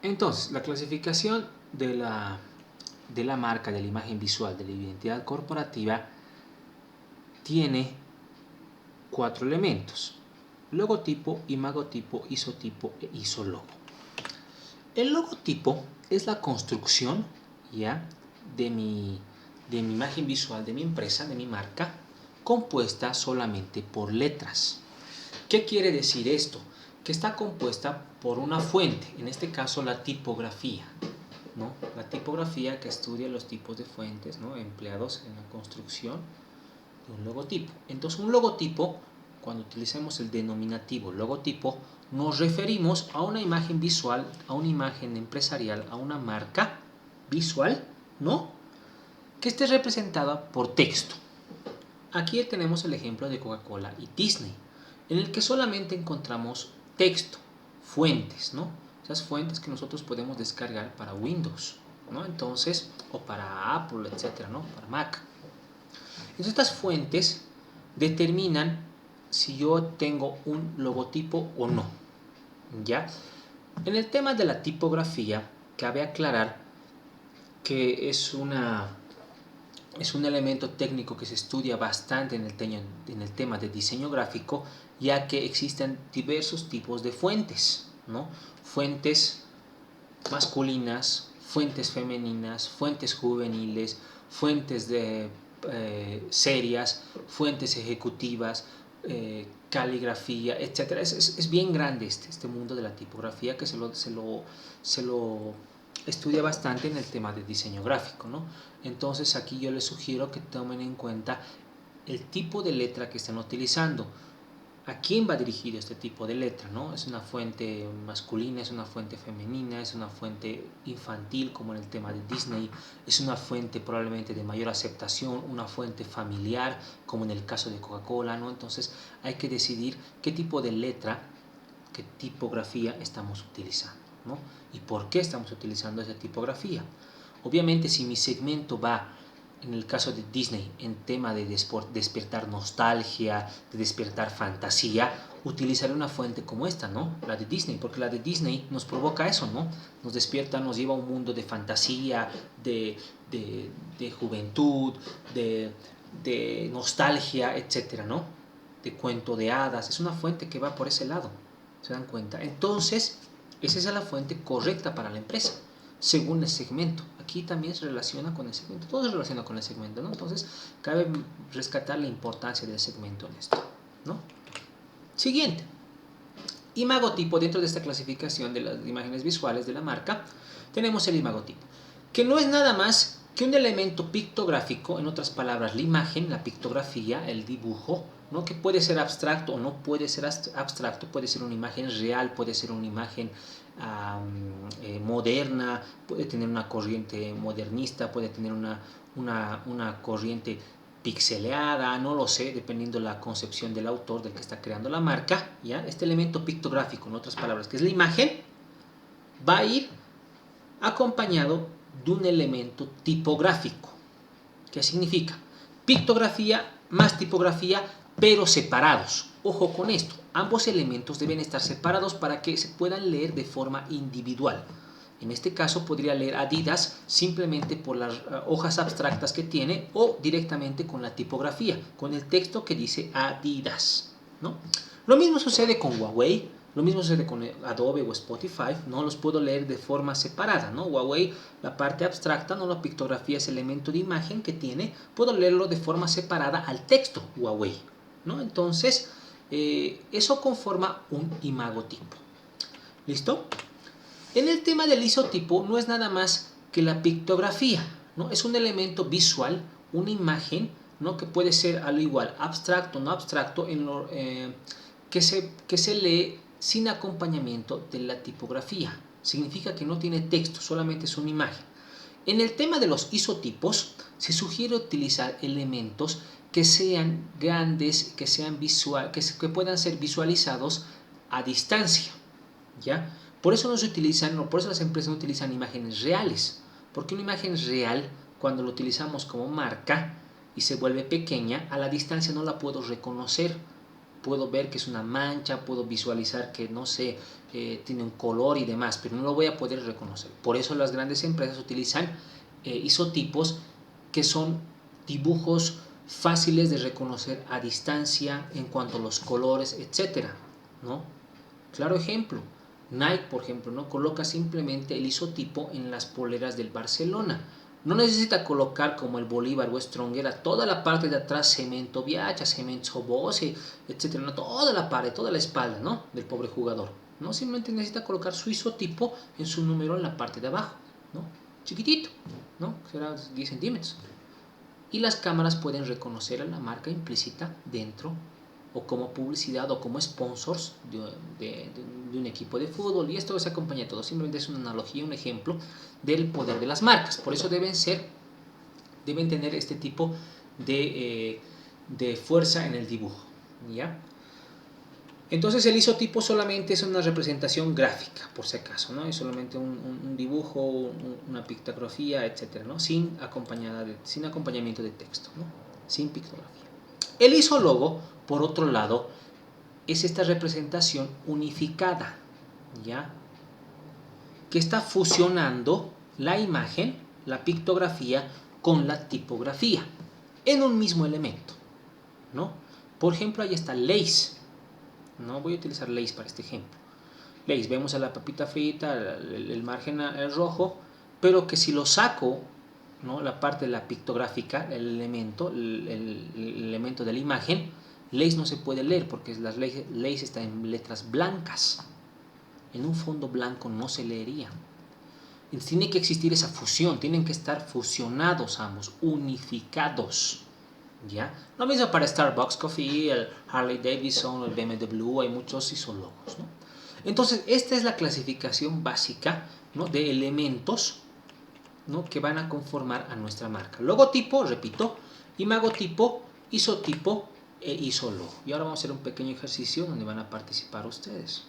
Entonces, la clasificación de la marca, de la imagen visual, de la identidad corporativa, tiene 4 elementos: logotipo, imagotipo, isotipo e isologo. El logotipo es la construcción, ¿ya?, de mi imagen visual, de mi empresa, de mi marca, compuesta solamente por letras. ¿Qué quiere decir esto? Que está compuesta por una fuente, en este caso la tipografía, ¿no? La tipografía que estudia los tipos de fuentes, ¿no?, empleados en la construcción de un logotipo. Entonces, un logotipo, cuando utilicemos el denominativo logotipo, nos referimos a una imagen visual, a una imagen empresarial, a una marca visual, ¿no?, que esté representada por texto. Aquí tenemos el ejemplo de Coca-Cola y Disney, en el que solamente encontramos texto, fuentes, ¿no? Esas fuentes que nosotros podemos descargar para Windows, ¿no? Entonces, o para Apple, etcétera, ¿no?, para Mac. Entonces, estas fuentes determinan si yo tengo un logotipo o no, ¿ya? En el tema de la tipografía, cabe aclarar que es un elemento técnico que se estudia bastante en el tema de diseño gráfico, ya que existen diversos tipos de fuentes, ¿no? Fuentes masculinas, fuentes femeninas, fuentes juveniles, fuentes serias, fuentes ejecutivas, caligrafía, etc. Es bien grande este mundo de la tipografía, que se lo estudia bastante en el tema de diseño gráfico, ¿no? Entonces aquí yo les sugiero que tomen en cuenta el tipo de letra que están utilizando. ¿A quién va dirigido este tipo de letra, no? ¿Es una fuente masculina, es una fuente femenina, es una fuente infantil, como en el tema de Disney? ¿Es una fuente probablemente de mayor aceptación, una fuente familiar, como en el caso de Coca-Cola, ¿no? Entonces hay que decidir qué tipo de letra, qué tipografía estamos utilizando, ¿no? Y por qué estamos utilizando esa tipografía. Obviamente, si mi segmento va, en el caso de Disney, en tema de despertar nostalgia, de despertar fantasía, utilizaré una fuente como esta, ¿no? La de Disney, porque la de Disney nos provoca eso, ¿no? Nos despierta, nos lleva a un mundo de fantasía, de juventud, de nostalgia, etcétera, ¿no? De cuento de hadas. Es una fuente que va por ese lado, ¿se dan cuenta? Entonces, esa es la fuente correcta para la empresa, según el segmento. Aquí también se relaciona con el segmento, todo se relaciona con el segmento, ¿no? Entonces, cabe rescatar la importancia del segmento en esto, ¿no? Siguiente, imagotipo. Dentro de esta clasificación de las imágenes visuales de la marca, tenemos el imagotipo, que no es nada más que un elemento pictográfico, en otras palabras, la imagen, la pictografía, el dibujo, ¿no?, que puede ser abstracto o no puede ser abstracto, puede ser una imagen real, puede ser una imagen moderna, puede tener una corriente modernista, puede tener una corriente pixeleada, no lo sé, dependiendo de la concepción del autor, del que está creando la marca, ¿ya? Este elemento pictográfico, en otras palabras, que es la imagen, va a ir acompañado de un elemento tipográfico. ¿Qué significa? Pictografía más tipografía, pero separados. Ojo con esto, ambos elementos deben estar separados para que se puedan leer de forma individual. En este caso podría leer Adidas simplemente por las hojas abstractas que tiene, o directamente con la tipografía, con el texto que dice Adidas, ¿no? Lo mismo sucede con Huawei, lo mismo sucede con Adobe o Spotify, ¿no? Los puedo leer de forma separada, ¿no? Huawei, la parte abstracta, ¿no?, la pictografía, ese elemento de imagen que tiene, puedo leerlo de forma separada al texto Huawei, ¿no? Entonces, eso conforma un imagotipo. ¿Listo? En el tema del isotipo no es nada más que la pictografía, ¿no? Es un elemento visual, una imagen, ¿no?, que puede ser al igual abstracto o no abstracto, que se lee sin acompañamiento de la tipografía. Significa que no tiene texto, solamente es una imagen. En el tema de los isotipos, se sugiere utilizar elementos que sean grandes, que sean que puedan ser visualizados a distancia, ¿ya? Por eso por eso las empresas no utilizan imágenes reales, porque una imagen real, cuando lo utilizamos como marca y se vuelve pequeña, a la distancia no la puedo reconocer. puedo ver que es una mancha, puedo visualizar que, no sé, tiene un color y demás, pero no lo voy a poder reconocer. Por eso las grandes empresas utilizan isotipos que son dibujos fáciles de reconocer a distancia en cuanto a los colores, etcétera, ¿no? Claro ejemplo, Nike, por ejemplo, ¿no? Coloca simplemente el isotipo en las poleras del Barcelona. No necesita colocar como el Bolívar o Stronger a toda la parte de atrás cemento Viacha, cemento Bose, etcétera, ¿no? Toda la pared, toda la espalda, ¿no? Del pobre jugador, ¿no? Simplemente necesita colocar su isotipo en su número en la parte de abajo, ¿no? Chiquitito, ¿no? Será 10 centímetros. Y las cámaras pueden reconocer a la marca implícita dentro o como publicidad o como sponsors de un equipo de fútbol, y esto se acompaña a todo. Simplemente es una analogía, un ejemplo del poder de las marcas. Por eso deben tener este tipo de fuerza en el dibujo, ¿ya? Entonces el isotipo solamente es una representación gráfica, por si acaso, ¿no? Es solamente un dibujo, una pictografía, etcétera, ¿no? Sin acompañamiento de texto, ¿no? Sin pictografía. El isólogo, por otro lado, es esta representación unificada, ¿ya? Que está fusionando la imagen, la pictografía, con la tipografía en un mismo elemento, ¿no? Por ejemplo, ahí está Lay's. No voy a utilizar Lay's para este ejemplo. Lay's, vemos a la papita frita, el margen rojo, pero que si lo saco, ¿no? La parte de la pictográfica, el elemento de la imagen, Lay's no se puede leer porque las Lay's están en letras blancas. En un fondo blanco no se leería. Entonces, tiene que existir esa fusión, tienen que estar fusionados ambos, unificados, ¿ya? Lo mismo para Starbucks Coffee, el Harley Davidson, el BMW, hay muchos isólogos, ¿no? Entonces, esta es la clasificación básica, ¿no? De elementos, ¿no? Que van a conformar a nuestra marca. Logotipo, repito, imagotipo, isotipo e isólogo. Y ahora vamos a hacer un pequeño ejercicio donde van a participar ustedes.